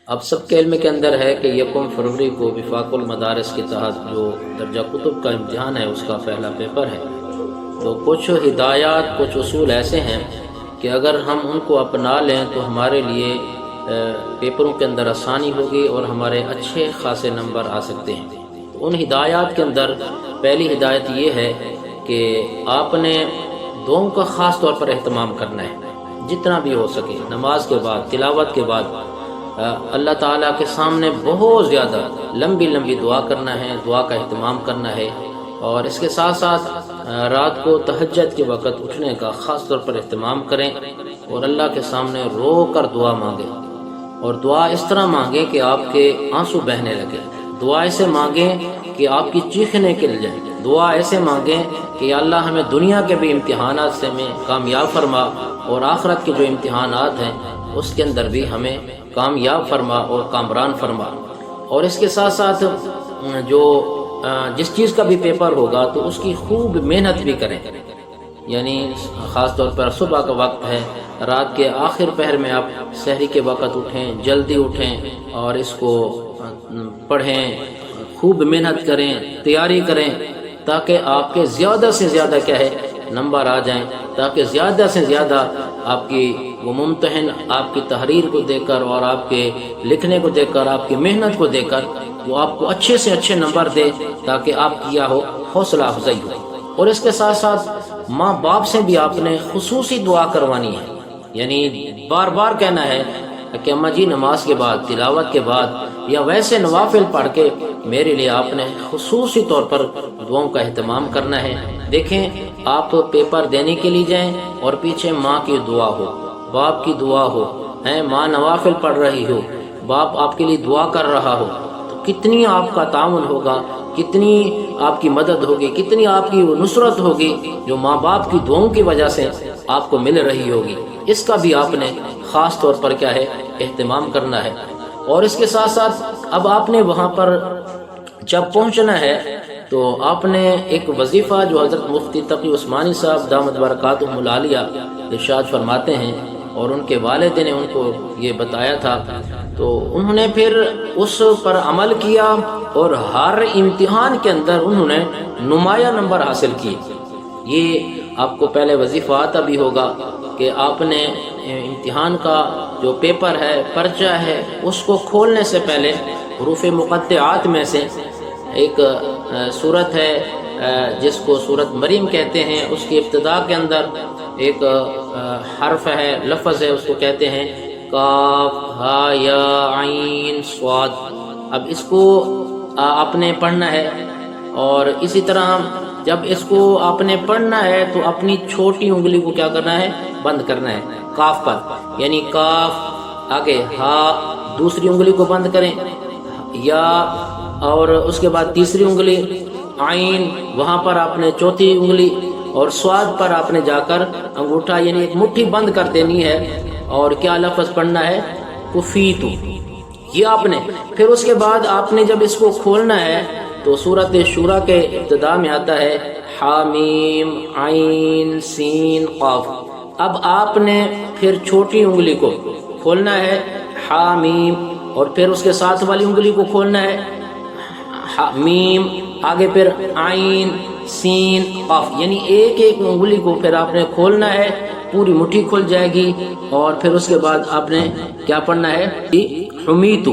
اب سب کے علم کے اندر ہے کہ یکم فروری کو وفاق المدارس کے تحت جو درجہ کتب کا امتحان ہے اس کا پہلا پیپر ہے۔ تو کچھ ہدایات، کچھ اصول ایسے ہیں کہ اگر ہم ان کو اپنا لیں تو ہمارے لیے پیپروں کے اندر آسانی ہوگی اور ہمارے اچھے خاصے نمبر آ سکتے ہیں۔ ان ہدایات کے اندر پہلی ہدایت یہ ہے کہ آپ نے دعاؤں کا خاص طور پر اہتمام کرنا ہے، جتنا بھی ہو سکے نماز کے بعد، تلاوت کے بعد اللہ تعالیٰ کے سامنے بہت زیادہ لمبی لمبی دعا کرنا ہے، دعا کا اہتمام کرنا ہے، اور اس کے ساتھ ساتھ رات کو تہجد کے وقت اٹھنے کا خاص طور پر اہتمام کریں اور اللہ کے سامنے رو کر دعا مانگیں، اور دعا اس طرح مانگیں کہ آپ کے آنسو بہنے لگے، دعا ایسے مانگیں کہ آپ کی چیخنے نکل جائیں، دعا ایسے مانگیں کہ یا اللہ ہمیں دنیا کے بھی امتحانات سے میں کامیاب فرما اور آخرت کے جو امتحانات ہیں اس کے اندر بھی ہمیں کامیاب فرما اور کامران فرما۔ اور اس کے ساتھ ساتھ جو جس چیز کا بھی پیپر ہوگا تو اس کی خوب محنت بھی کریں، یعنی خاص طور پر صبح کا وقت ہے، رات کے آخر پہر میں آپ سحری کے وقت اٹھیں، جلدی اٹھیں اور اس کو پڑھیں، خوب محنت کریں، تیاری کریں تاکہ آپ کے زیادہ سے زیادہ کیا ہے نمبر آ جائیں، تاکہ زیادہ سے زیادہ آپ کی وہ ممتحن آپ کی تحریر کو دیکھ کر اور آپ کے لکھنے کو دیکھ کر، آپ کی محنت کو دیکھ کر وہ آپ کو اچھے سے اچھے نمبر دے تاکہ آپ کیا ہو حوصلہ افزائی ہو۔ اور اس کے ساتھ ساتھ ماں باپ سے بھی آپ نے خصوصی دعا کروانی ہے، یعنی بار بار کہنا ہے کہ اماں جی نماز کے بعد، تلاوت کے بعد یا ویسے نوافل پڑھ کے میرے لیے آپ نے خصوصی طور پر دعاؤں کا اہتمام کرنا ہے۔ دیکھیں آپ پیپر دینے کے لیے جائیں اور پیچھے ماں کی دعا ہو، باپ کی دعا ہو، ماں نوافل پڑھ رہی ہو، باپ آپ کے لیے دعا کر رہا ہو، تو کتنی آپ کا تعاون ہوگا، کتنی آپ کی مدد ہوگی، کتنی آپ کی نصرت ہوگی جو ماں باپ کی دعاؤں کی وجہ سے آپ کو مل رہی ہوگی۔ اس کا بھی آپ نے خاص طور پر کیا ہے اہتمام کرنا ہے۔ اور اس کے ساتھ ساتھ اب آپ نے وہاں پر جب پہنچنا ہے تو آپ نے ایک وظیفہ جو حضرت مفتی تقی عثمانی صاحب دامت برکاتہم العالیہ ارشاد فرماتے ہیں، اور ان کے والد نے ان کو یہ بتایا تھا، تو انہوں نے پھر اس پر عمل کیا اور ہر امتحان کے اندر انہوں نے نمایاں نمبر حاصل کیے۔ یہ آپ کو پہلے وظیفہ آتا بھی ہوگا کہ آپ نے امتحان کا جو پیپر ہے، پرچہ ہے، اس کو کھولنے سے پہلے حروف مقطعات میں سے ایک سورت ہے جس کو سورت مریم کہتے ہیں، اس کی ابتدا کے اندر ایک حرف ہے، لفظ ہے، اس کو کہتے ہیں کاف ہا یا عین صاد۔ اب اس کو آپ نے پڑھنا ہے، اور اسی طرح جب اس کو آپ نے پڑھنا ہے تو اپنی چھوٹی انگلی کو کیا کرنا ہے بند کرنا ہے کاف پر، یعنی کاف آگے، ہا دوسری انگلی کو بند کریں، یا اور اس کے بعد تیسری انگلی، عین وہاں پر آپ نے چوتھی انگلی، اور سواد پر آپ نے جا کر انگوٹھا یعنی ایک مٹھی بند کر دینی ہے، اور کیا لفظ پڑھنا ہے کفیتو، یہ آپ نے۔ پھر اس کے بعد آپ نے جب اس کو کھولنا ہے تو سورۃ شورى کے ابتدا میں آتا ہے حامیم عین سین قاف۔ اب آپ نے پھر چھوٹی انگلی کو کھولنا ہے حامیم، اور پھر اس کے ساتھ والی انگلی کو کھولنا ہے میم، آگے پھر عین سین قاف، یعنی ایک ایک انگلی کو پھر آپ نے کھولنا ہے، پوری مٹھی کھل جائے گی، اور پھر اس کے بعد آپ نے کیا پڑھنا ہے حمیتو،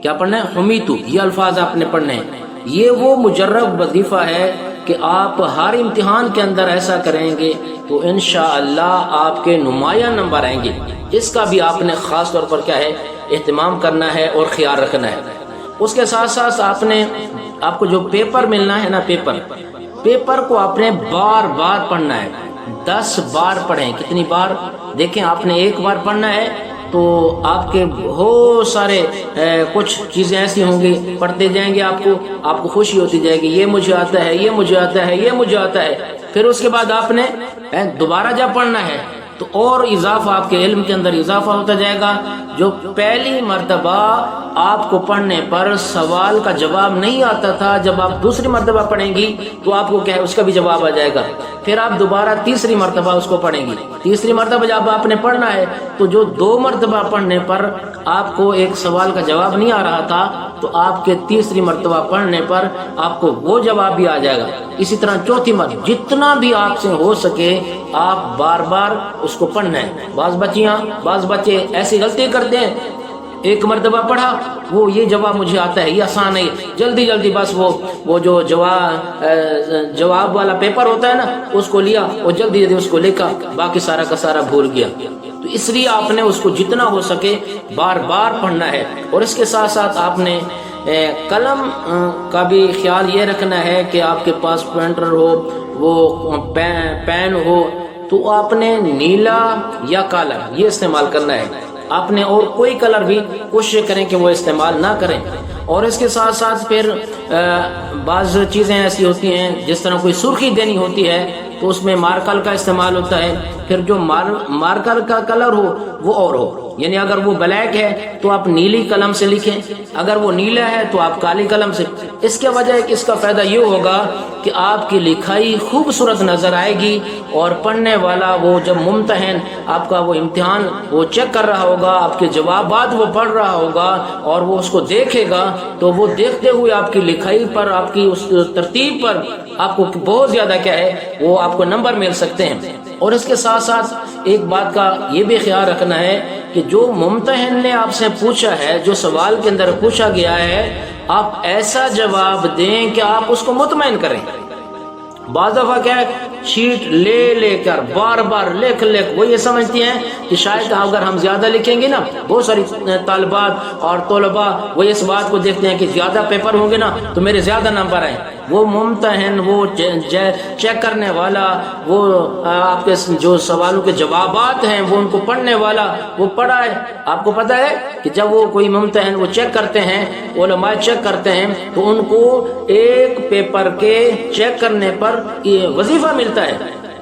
کیا پڑھنا ہے حمیتو، یہ الفاظ آپ نے پڑھنے ہیں۔ یہ وہ مجرب وظیفہ ہے کہ آپ ہر امتحان کے اندر ایسا کریں گے تو انشاءاللہ آپ کے نمایاں نمبر آئیں گے۔ اس کا بھی آپ نے خاص طور پر کیا ہے اہتمام کرنا ہے اور خیال رکھنا ہے۔ اس کے ساتھ ساتھ آپ کو جو پیپر ملنا ہے نا، پیپر کو آپ نے بار بار پڑھنا ہے، 10 بار پڑھیں۔ کتنی بار؟ دیکھیں آپ نے ایک بار پڑھنا ہے تو آپ کے بہت سارے کچھ چیزیں ایسی ہوں گی، پڑھتے جائیں گے، آپ کو خوشی ہوتی جائے گی، یہ مجھے آتا ہے، یہ مجھے آتا ہے، یہ مجھے آتا ہے۔ پھر اس کے بعد آپ نے دوبارہ جب پڑھنا ہے تو اور اضافہ آپ کے علم کے اندر اضافہ ہوتا جائے گا. جو پہلی مرتبہ آپ کو پڑھنے پر سوال کا جواب نہیں آتا تھا، جب آپ دوسری مرتبہ پڑھیں گی تو آپ کو کیا ہے اس کا بھی جواب آ جائے گا. پھر آپ دوبارہ تیسری مرتبہ اس کو پڑھیں گی. تیسری مرتبہ جب آپ نے پڑھنا ہے تو جو 2 مرتبہ پڑھنے پر آپ کو ایک سوال کا جواب نہیں آ رہا تھا تو آپ کے تیسری مرتبہ پڑھنے پر آپ کو وہ جواب بھی آ جائے گا. اسی طرح چوتھی مرتبہ جتنا بھی آپ سے ہو سکے آپ بار بار اس کو پڑھنا ہے. بعض بچے ایسی غلطی کرتے ہیں، ایک مرتبہ پڑھا وہ یہ جواب مجھے آتا ہے، یہ آسان ہے، جلدی بس وہ جو جواب والا پیپر ہوتا ہے نا اس کو لیا اور جلدی اس کو لکھا، باقی سارا کا سارا بھول گیا. تو اس لیے آپ نے اس کو جتنا ہو سکے بار بار پڑھنا ہے. اور اس کے ساتھ ساتھ آپ نے قلم کا بھی خیال یہ رکھنا ہے کہ آپ کے پاس پینٹر ہو، وہ پین ہو تو آپ نے نیلا یا کالا یہ استعمال کرنا ہے. آپ نے اور کوئی کلر بھی کوشش کریں کہ وہ استعمال نہ کریں. اور اس کے ساتھ ساتھ پھر بعض چیزیں ایسی ہوتی ہیں جس طرح کوئی سرخی دینی ہوتی ہے تو اس میں مارکر کا استعمال ہوتا ہے. پھر جو مارکر کا کلر ہو وہ اور ہو، یعنی اگر وہ بلیک ہے تو آپ نیلی قلم سے لکھیں، اگر وہ نیلا ہے تو آپ کالی قلم سے. اس کے وجہ ہے کہ اس کا فائدہ یہ ہوگا کہ آپ کی لکھائی خوبصورت نظر آئے گی اور پڑھنے والا وہ جب ممتحن آپ کا وہ امتحان وہ چیک کر رہا ہوگا، آپ کے جوابات وہ پڑھ رہا ہوگا اور وہ اس کو دیکھے گا تو وہ دیکھتے ہوئے آپ کی لکھائی پر، آپ کی اس ترتیب پر آپ کو بہت زیادہ کیا ہے وہ آپ کو نمبر مل سکتے ہیں. اور اس کے ساتھ ساتھ ایک بات کا یہ بھی خیال رکھنا ہے کہ جو ممتحن نے آپ سے پوچھا ہے، جو سوال کے اندر پوچھا گیا ہے، آپ ایسا جواب دیں کہ آپ اس کو مطمئن کریں. بعض دفعہ کیا ہے شیٹ لے کر بار بار لکھ وہ یہ سمجھتی ہیں کہ شاید اگر ہم زیادہ لکھیں گے نا، بہت ساری طالبات اور طلباء وہ اس بات کو دیکھتے ہیں کہ زیادہ پیپر ہوں گے نا تو میرے زیادہ نمبر آئیں. وہ ممتحن، وہ چیک کرنے والا، وہ آپ کے جو سوالوں کے جوابات ہیں وہ ان کو پڑھنے والا وہ پڑھا ہے. آپ کو پتہ ہے کہ جب وہ کوئی ممتحن وہ چیک کرتے ہیں، علماء چیک کرتے ہیں تو ان کو ایک پیپر کے چیک کرنے پر یہ وظیفہ ملتا ہے.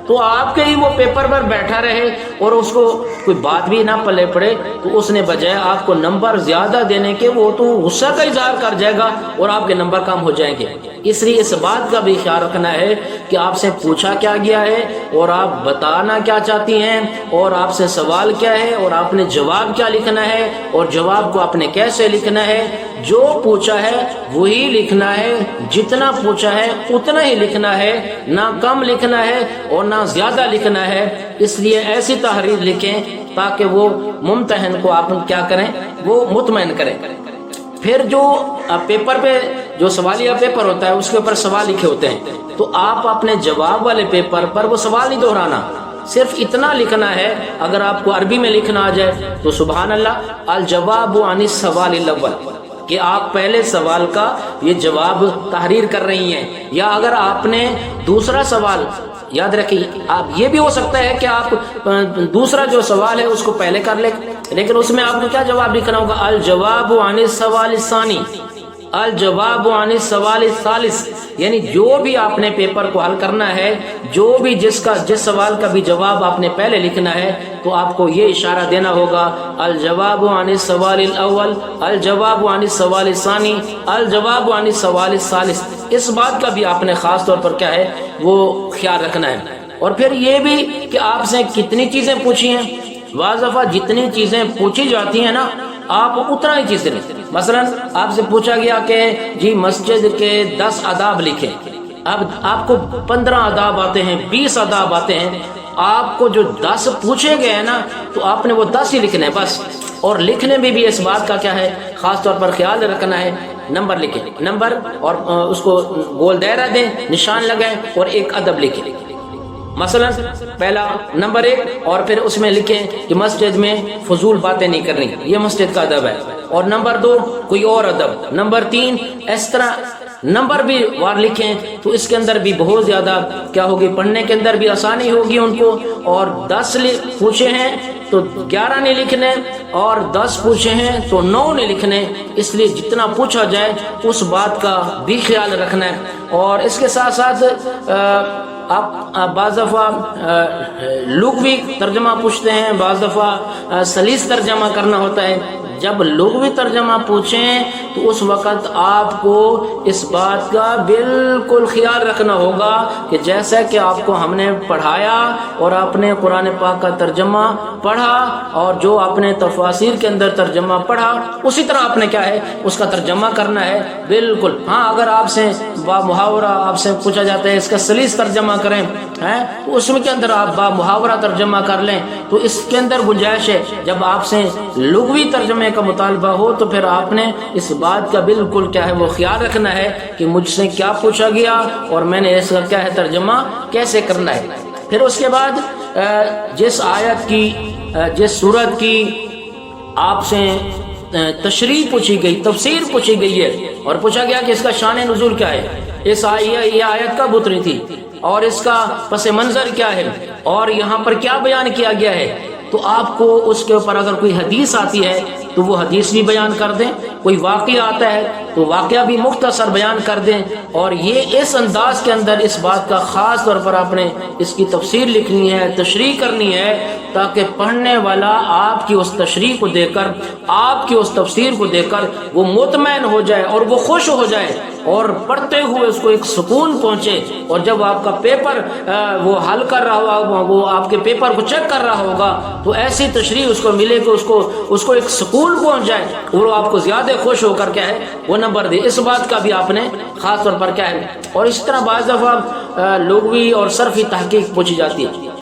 تو آپ کے ہی وہ پیپر پر بیٹھا رہے اور اس کو کوئی بات بھی نہ پلے پڑے تو اس نے بجائے آپ کو نمبر زیادہ دینے کے وہ تو غصہ کا اظہار کر جائے گا اور آپ کے نمبر کم ہو جائیں گے. اس لیے اس بات کا بھی خیال رکھنا ہے کہ آپ سے پوچھا کیا گیا ہے اور آپ بتانا کیا چاہتی ہیں اور آپ سے سوال کیا ہے اور آپ نے جواب کیا لکھنا ہے اور جواب کو آپ نے کیسے لکھنا ہے. جو پوچھا ہے وہی لکھنا ہے، جتنا پوچھا ہے اتنا ہی لکھنا ہے، نہ کم لکھنا ہے اور نہ زیادہ لکھنا ہے. اس لیے ایسی تحریر لکھیں تاکہ وہ ممتحن کو آپ کیا کریں وہ مطمئن کریں. پھر جو پیپر پہ جو سوالیہ پیپر ہوتا ہے اس کے اوپر سوال لکھے ہوتے ہیں تو آپ اپنے جواب والے پیپر پر وہ سوال نہیں دہرانا، صرف اتنا لکھنا ہے. اگر آپ کو عربی میں لکھنا آ جائے تو سبحان اللہ الجواب عن السوال الاول کہ آپ پہلے سوال کا یہ جواب تحریر کر رہی ہیں. یا اگر آپ نے دوسرا سوال، یاد رکھیے آپ یہ بھی ہو سکتا ہے کہ آپ دوسرا جو سوال ہے اس کو پہلے کر لیں، لیکن اس میں آپ کو کیا جواب لکھنا ہوگا؟ الجواب عن السوال الثانی، الجواب عن السوال الثالث. یعنی جو بھی آپ نے پیپر کو حل کرنا ہے، جو بھی جس سوال کا بھی جواب آپ نے پہلے لکھنا ہے تو آپ کو یہ اشارہ دینا ہوگا الجواب عن السوال الاول، الجواب عن السوال الثانی، الجواب عن السوال الثالث. اس بات کا بھی آپ نے خاص طور پر کیا ہے وہ خیال رکھنا ہے. اور پھر یہ بھی کہ آپ سے کتنی چیزیں پوچھی ہیں. بعض دفعہ جتنی چیزیں پوچھی جاتی ہیں نا آپ اتنا ہی چیزیں لکھیں. مثلا آپ سے پوچھا گیا کہ جی مسجد کے 10 آداب لکھیں. اب آپ کو 15 آداب آتے ہیں، 20 آداب آتے ہیں، آپ کو جو 10 پوچھے گئے ہیں نا تو آپ نے وہ 10 ہی لکھنے بس. اور لکھنے میں بھی اس بات کا کیا ہے خاص طور پر خیال رکھنا ہے. نمبر لکھیں، نمبر اور اس کو گول دائرہ دیں، نشان لگائیں اور ایک ادب لکھیں. مثلا پہلا نمبر 1 اور پھر اس میں لکھیں کہ مسجد میں فضول باتیں نہیں کرنی، یہ مسجد کا ادب ہے. اور نمبر 2 کوئی اور ادب. نمبر 3 اس طرح نمبر بھی وار لکھیں تو اس کے اندر بھی بہت زیادہ کیا ہوگی، پڑھنے کے اندر بھی آسانی ہوگی ان کو. اور 10 پوچھے ہیں تو 11 نہیں لکھنے اور 10 پوچھے ہیں تو 9 نہیں لکھنے. اس لیے جتنا پوچھا جائے اس بات کا بھی خیال رکھنا ہے. اور اس کے ساتھ ساتھ آپ بعض دفعہ لغوی ترجمہ پوچھتے ہیں، بعض دفعہ سلیس ترجمہ کرنا ہوتا ہے۔ جب لغوی ترجمہ پوچھیں تو اس وقت آپ کو اس بات کا بالکل خیال رکھنا ہوگا کہ جیسا کہ آپ کو ہم نے پڑھایا اور آپ نے قرآن پاک کا ترجمہ پڑھا اور جو آپ نے تفاسیر کے اندر ترجمہ پڑھا اسی طرح آپ نے کیا ہے اس کا ترجمہ کرنا ہے بالکل۔ ہاں اگر آپ سے با محاورہ آپ سے پوچھا جاتا ہے اس کا سلیس ترجمہ کریں تو اس میں کے اندر آپ با محاورہ ترجمہ کر لیں تو اس کے اندر گنجائش ہے۔ جب آپ سے لغوی ترجمے کا مطالبہ ہو تو پھر آپ نے اس بات کا بالکل کیا ہے وہ خیال رکھنا ہے کہ مجھ سے کیا پوچھا گیا اور میں نے اس کا کیا ہے ترجمہ کیسے کرنا ہے۔ پھر اس کے بعد جس آیت کی جس سورت کی آپ سے تشریح پوچھی گئی، تفسیر پوچھی گئی ہے اور پوچھا گیا کہ اس کا شان نزول کیا ہے، یہ آیت کب اتری تھی اور اس کا پس منظر کیا ہے اور یہاں پر کیا بیان کیا گیا ہے، تو آپ کو اس کے اوپر اگر کوئی حدیث آتی ہے تو وہ حدیث بھی بیان کر دیں، کوئی واقعہ آتا ہے تو واقعہ بھی مختصر بیان کر دیں، اور یہ اس انداز کے اندر اس بات کا خاص طور پر آپ نے اس کی تفسیر لکھنی ہے، تشریح کرنی ہے، تاکہ پڑھنے والا آپ کی اس تشریح کو دے کر، آپ کی اس تفسیر کو دے کر وہ مطمئن ہو جائے اور وہ خوش ہو جائے اور پڑھتے ہوئے اس کو ایک سکون پہنچے، اور جب آپ کا پیپر وہ حل کر رہا ہوگا، وہ آپ کے پیپر کو چیک کر رہا ہوگا تو ایسی تشریح اس کو ملے کہ اس کو ایک سکون پہنچ جائے اور وہ آپ کو زیادہ خوش ہو کر کیا ہے وہ نمبر دے۔ اس بات کا بھی آپ نے خاص طور پر کیا ہے۔ اور اس طرح بعض دفعہ لغوی اور صرفی تحقیق پوچھی جاتی ہے۔